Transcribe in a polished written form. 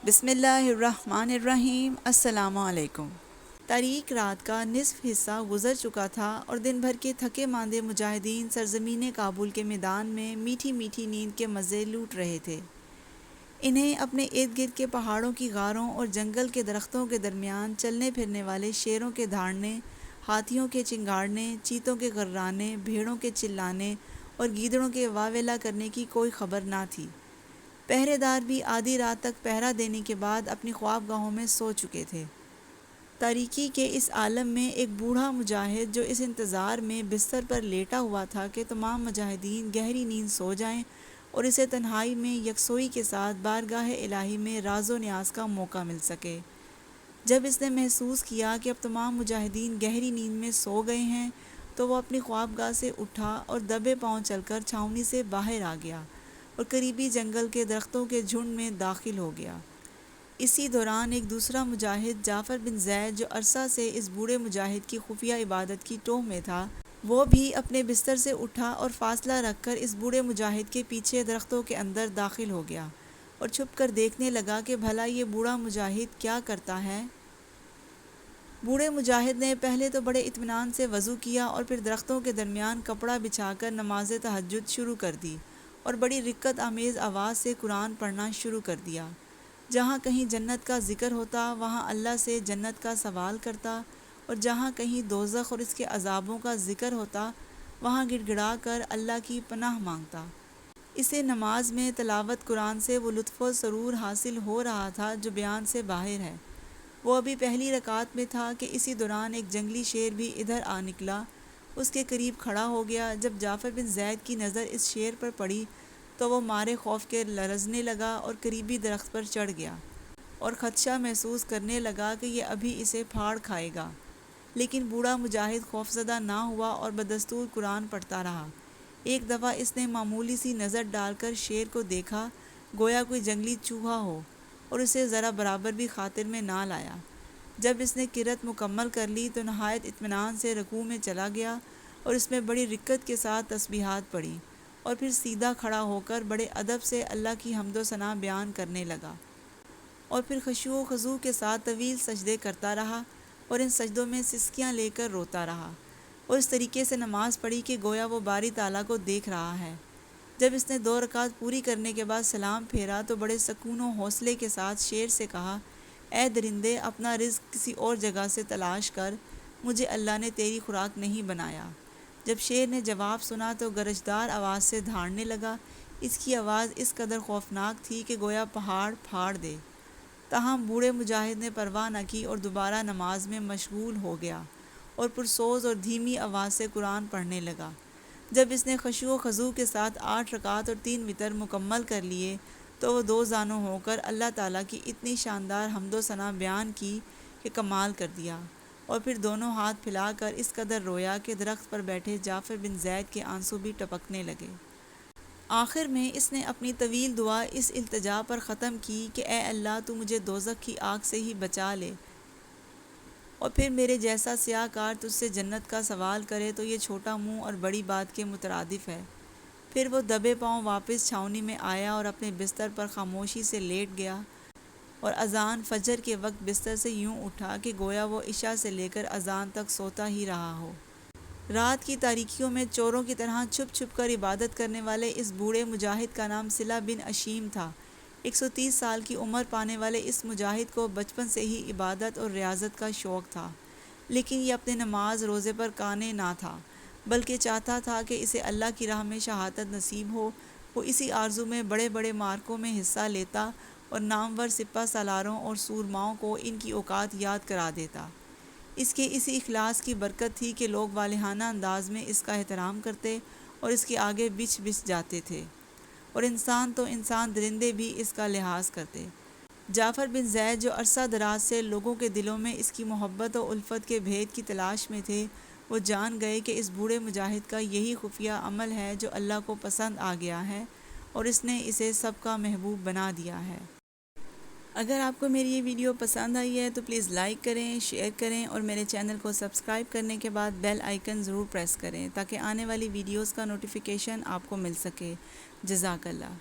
بسم اللہ الرحمن الرحیم۔ السلام علیکم۔ تاریک رات کا نصف حصہ گزر چکا تھا اور دن بھر کے تھکے ماندے مجاہدین سرزمین کابل کے میدان میں میٹھی میٹھی نیند کے مزے لوٹ رہے تھے۔ انہیں اپنے ارد گرد کے پہاڑوں کی غاروں اور جنگل کے درختوں کے درمیان چلنے پھرنے والے شیروں کے دھاڑنے، ہاتھیوں کے چنگاڑنے، چیتوں کے غرانے، بھیڑوں کے چلانے اور گیدڑوں کے واویلا کرنے کی کوئی خبر نہ تھی۔ پہرے دار بھی آدھی رات تک پہرا دینے کے بعد اپنی خواب گاہوں میں سو چکے تھے۔ تاریکی کے اس عالم میں ایک بوڑھا مجاہد جو اس انتظار میں بستر پر لیٹا ہوا تھا کہ تمام مجاہدین گہری نیند سو جائیں اور اسے تنہائی میں یکسوئی کے ساتھ بارگاہ الہی میں راز و نیاز کا موقع مل سکے۔ جب اس نے محسوس کیا کہ اب تمام مجاہدین گہری نیند میں سو گئے ہیں تو وہ اپنی خوابگاہ سے اٹھا اور دبے پاؤں چل کر چھاؤنی سے باہر آ گیا اور قریبی جنگل کے درختوں کے جھنڈ میں داخل ہو گیا۔ اسی دوران ایک دوسرا مجاہد جعفر بن زید جو عرصہ سے اس بوڑھے مجاہد کی خفیہ عبادت کی ٹوہ میں تھا، وہ بھی اپنے بستر سے اٹھا اور فاصلہ رکھ کر اس بوڑھے مجاہد کے پیچھے درختوں کے اندر داخل ہو گیا اور چھپ کر دیکھنے لگا کہ بھلا یہ بوڑھا مجاہد کیا کرتا ہے۔ بوڑھے مجاہد نے پہلے تو بڑے اطمینان سے وضو کیا اور پھر درختوں کے درمیان کپڑا بچھا کر نماز تہجد شروع کر دی اور بڑی رقت آمیز آواز سے قرآن پڑھنا شروع کر دیا۔ جہاں کہیں جنت کا ذکر ہوتا وہاں اللہ سے جنت کا سوال کرتا اور جہاں کہیں دوزخ اور اس کے عذابوں کا ذکر ہوتا وہاں گڑ گڑا کر اللہ کی پناہ مانگتا۔ اسے نماز میں تلاوت قرآن سے وہ لطف و سرور حاصل ہو رہا تھا جو بیان سے باہر ہے۔ وہ ابھی پہلی رکعت میں تھا کہ اسی دوران ایک جنگلی شیر بھی ادھر آ نکلا، اس کے قریب کھڑا ہو گیا۔ جب جعفر بن زید کی نظر اس شیر پر پڑی تو وہ مارے خوف کے لرزنے لگا اور قریبی درخت پر چڑھ گیا اور خدشہ محسوس کرنے لگا کہ یہ ابھی اسے پھاڑ کھائے گا، لیکن بوڑھا مجاہد خوفزدہ نہ ہوا اور بدستور قرآن پڑھتا رہا۔ ایک دفعہ اس نے معمولی سی نظر ڈال کر شیر کو دیکھا، گویا کوئی جنگلی چوہا ہو، اور اسے ذرا برابر بھی خاطر میں نہ لایا۔ جب اس نے قرأت مکمل کر لی تو نہایت اطمینان سے رکوع میں چلا گیا اور اس میں بڑی رقت کے ساتھ تسبیحات پڑھی اور پھر سیدھا کھڑا ہو کر بڑے ادب سے اللہ کی حمد و ثنا بیان کرنے لگا اور پھر خشوع و خضوع کے ساتھ طویل سجدے کرتا رہا اور ان سجدوں میں سسکیاں لے کر روتا رہا اور اس طریقے سے نماز پڑھی کہ گویا وہ باری تعالیٰ کو دیکھ رہا ہے۔ جب اس نے 2 رکعت پوری کرنے کے بعد سلام پھیرا تو بڑے سکون و حوصلے کے ساتھ شیر سے کہا، اے درندے، اپنا رزق کسی اور جگہ سے تلاش کر، مجھے اللہ نے تیری خوراک نہیں بنایا۔ جب شیر نے جواب سنا تو گرجدار آواز سے دھاڑنے لگا۔ اس کی آواز اس قدر خوفناک تھی کہ گویا پہاڑ پھاڑ دے۔ تاہم بوڑھے مجاہد نے پرواہ نہ کی اور دوبارہ نماز میں مشغول ہو گیا اور پرسوز اور دھیمی آواز سے قرآن پڑھنے لگا۔ جب اس نے خشوع و خضوع کے ساتھ 8 رکعات اور 3 وتر مکمل کر لیے تو وہ 2 زانو ہو کر اللہ تعالیٰ کی اتنی شاندار حمد و ثنا بیان کی کہ کمال کر دیا، اور پھر دونوں ہاتھ پھیلا کر اس قدر رویا کہ درخت پر بیٹھے جعفر بن زید کے آنسو بھی ٹپکنے لگے۔ آخر میں اس نے اپنی طویل دعا اس التجا پر ختم کی کہ اے اللہ، تو مجھے دوزخ کی آگ سے ہی بچا لے، اور پھر میرے جیسا سیاہ کار تجھ سے جنت کا سوال کرے تو یہ چھوٹا منہ اور بڑی بات کے مترادف ہے۔ پھر وہ دبے پاؤں واپس چھاؤنی میں آیا اور اپنے بستر پر خاموشی سے لیٹ گیا اور اذان فجر کے وقت بستر سے یوں اٹھا کہ گویا وہ عشاء سے لے کر اذان تک سوتا ہی رہا ہو۔ رات کی تاریکیوں میں چوروں کی طرح چھپ چھپ کر عبادت کرنے والے اس بوڑھے مجاہد کا نام صلہ بن اشیم تھا۔ 130 سال کی عمر پانے والے اس مجاہد کو بچپن سے ہی عبادت اور ریاضت کا شوق تھا، لیکن یہ اپنے نماز روزے پر قانع نہ تھا، بلکہ چاہتا تھا کہ اسے اللہ کی راہ میں شہادت نصیب ہو۔ وہ اسی آرزو میں بڑے بڑے مارکوں میں حصہ لیتا اور نامور سپہ سالاروں اور سورماؤں کو ان کی اوقات یاد کرا دیتا۔ اس کے اسی اخلاص کی برکت تھی کہ لوگ والہانہ انداز میں اس کا احترام کرتے اور اس کے آگے بچھ بچھ جاتے تھے، اور انسان تو انسان درندے بھی اس کا لحاظ کرتے۔ جعفر بن زید جو عرصہ دراز سے لوگوں کے دلوں میں اس کی محبت و الفت کے بھید کی تلاش میں تھے، وہ جان گئے کہ اس بوڑھے مجاہد کا یہی خفیہ عمل ہے جو اللہ کو پسند آ گیا ہے اور اس نے اسے سب کا محبوب بنا دیا ہے۔ اگر آپ کو میری یہ ویڈیو پسند آئی ہے تو پلیز لائک کریں، شیئر کریں اور میرے چینل کو سبسکرائب کرنے کے بعد بیل آئیکن ضرور پریس کریں تاکہ آنے والی ویڈیوز کا نوٹیفیکیشن آپ کو مل سکے۔ جزاک اللہ۔